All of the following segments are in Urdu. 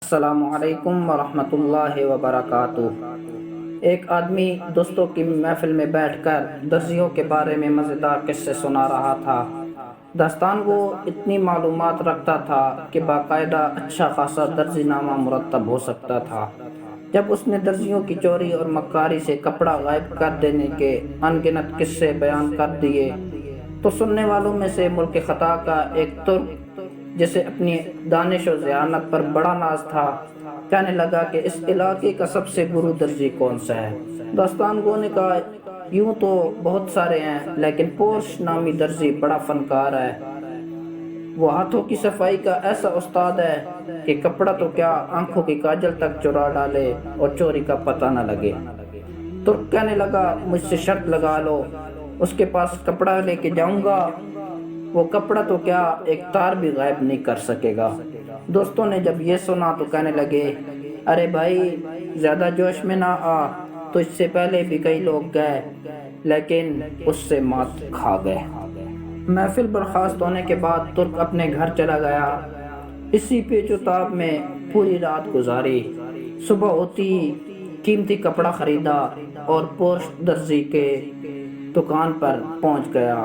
السلام علیکم ورحمۃ اللہ وبرکاتہ۔ ایک آدمی دوستوں کی محفل میں بیٹھ کر درزیوں کے بارے میں مزیدار قصے سنا رہا تھا۔ داستان وہ اتنی معلومات رکھتا تھا کہ باقاعدہ اچھا خاصا درزی نامہ مرتب ہو سکتا تھا۔ جب اس نے درزیوں کی چوری اور مکاری سے کپڑا غائب کر دینے کے ان گنت قصے بیان کر دیے تو سننے والوں میں سے ملک خطا کا ایک ترک، جسے اپنی دانش و ذہانت پر بڑا ناز تھا، کہنے لگا کہ اس علاقے کا سب سے گرو درزی کون سا ہے؟ داستان گو نے کہا، یوں تو بہت سارے ہیں، لیکن پورش نامی درزی بڑا فنکار ہے۔ وہ ہاتھوں کی صفائی کا ایسا استاد ہے کہ کپڑا تو کیا، آنکھوں کی کاجل تک چرا ڈالے اور چوری کا پتہ نہ لگے۔ ترک کہنے لگا، مجھ سے شرط لگا لو، اس کے پاس کپڑا لے کے جاؤں گا، وہ کپڑا تو کیا ایک تار بھی غائب نہیں کر سکے گا۔ دوستوں نے جب یہ سنا تو کہنے لگے، ارے بھائی زیادہ جوش میں نہ آ، تو اس سے پہلے بھی کئی لوگ گئے لیکن اس سے مات کھا گئے۔ محفل برخاست ہونے کے بعد ترک اپنے گھر چلا گیا۔ اسی پیچ و تاب میں پوری رات گزاری۔ صبح ہوتی قیمتی کپڑا خریدا اور پورش درزی کے دکان پر پہنچ گیا۔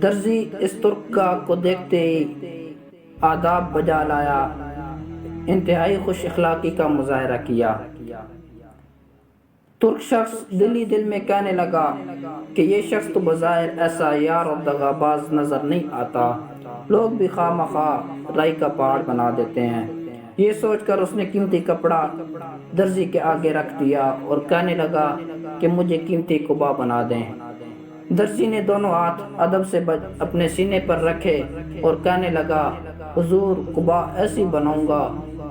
درزی اس ترک کو دیکھتے ہی آداب بجا لایا، انتہائی خوش اخلاقی کا مظاہرہ کیا۔ ترک شخص دلی دل میں کہنے لگا کہ یہ شخص تو بظاہر ایسا یار اور دغاباز نظر نہیں آتا، لوگ بھی خواہ مخواہ رائی کا پہاڑ بنا دیتے ہیں۔ یہ سوچ کر اس نے قیمتی کپڑا درزی کے آگے رکھ دیا اور کہنے لگا کہ مجھے قیمتی قبا بنا دیں۔ درزی نے دونوں ہاتھ ادب سے اپنے سینے پر رکھے اور کہنے لگا، حضور قبا ایسی بناؤں گا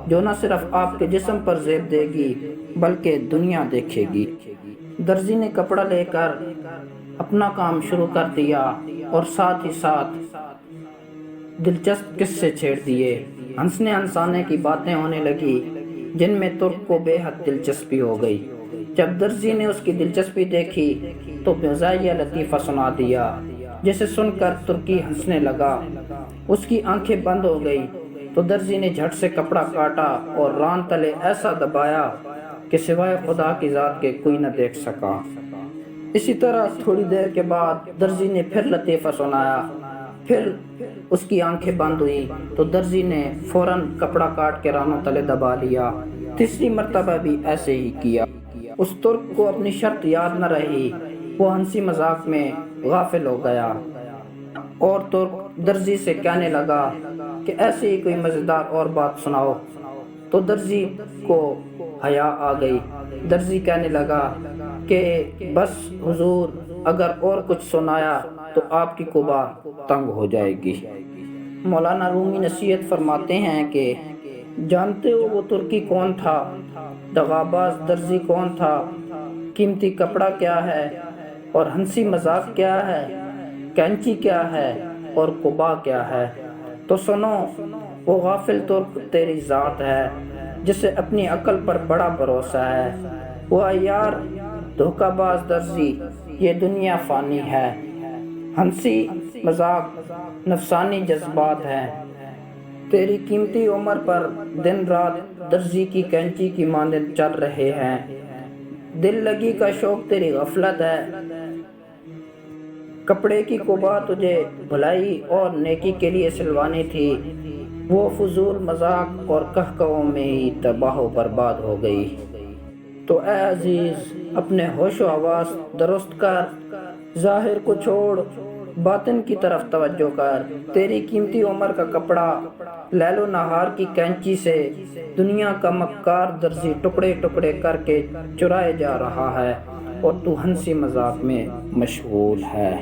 جو نہ صرف آپ کے جسم پر زیب دے گی بلکہ دنیا دیکھے گی۔ درزی نے کپڑا لے کر اپنا کام شروع کر دیا اور ساتھ ہی ساتھ دلچسپ قصے چھیڑ دیے۔ ہنسنے ہنسانے کی باتیں ہونے لگی جن میں ترک کو بے حد دلچسپی ہو گئی۔ جب درزی نے اس کی دلچسپی دیکھی تو مزاحیہ لطیفہ سنا دیا، جسے سن کر ترکی ہنسنے لگا۔ اس کی آنکھیں بند ہو گئی تو درزی نے جھٹ سے کپڑا کاٹا اور ران تلے ایسا دبایا کہ سوائے خدا کی ذات کے کوئی نہ دیکھ سکا۔ اسی طرح تھوڑی دیر کے بعد درزی نے پھر لطیفہ سنایا، پھر اس کی آنکھیں بند ہوئی تو درزی نے فوراً کپڑا کاٹ کے رانوں تلے دبا لیا۔ تیسری مرتبہ بھی ایسے ہی کیا۔ اس ترک کو اپنی شرط یاد نہ رہی، وہ ہنسی مذاق میں غافل ہو گیا اور ترک درزی سے کہنے لگا کہ ایسے ہی کوئی مزیدار اور بات سناؤ، تو درزی کو حیا آ گئی۔ درزی کہنے لگا کہ بس حضور، اگر اور کچھ سنایا تو آپ کی قبا تنگ ہو جائے گی۔ مولانا رومی نصیحت فرماتے ہیں کہ جانتے ہو وہ ترکی کون تھا، دغاباز درزی کون تھا، قیمتی کپڑا کیا ہے اور ہنسی مذاق کیا ہے، کینچی کیا ہے اور قبا کیا ہے؟ تو سنو، وہ غافل ترک تیری ذات ہے جسے اپنی عقل پر بڑا بھروسہ ہے۔ وہ عیار دھوکہ باز درزی، یہ دنیا فانی ہے، ہنسی مذاق نفسانی جذبات ہیں۔ تیری قیمتی عمر پر دن رات درزی کی کینچی کی مانند چل رہے ہیں۔ دل لگی کا شوق تیری غفلت ہے، کپڑے کی قبا تجھے بھلائی اور نیکی کے لیے سلوانی تھی، وہ فضول مذاق اور قہقہوں میں ہی تباہ و برباد ہو گئی۔ تو اے عزیز، اپنے ہوش و حواس درست کر، ظاہر کو چھوڑ، باطن کی طرف توجہ کر۔ تیری قیمتی عمر کا کپڑا لیل و نہار کی کینچی سے دنیا کا مکار درزی ٹکڑے ٹکڑے کر کے چرائے جا رہا ہے اور تو ہنسی مذاق میں مشغول ہے۔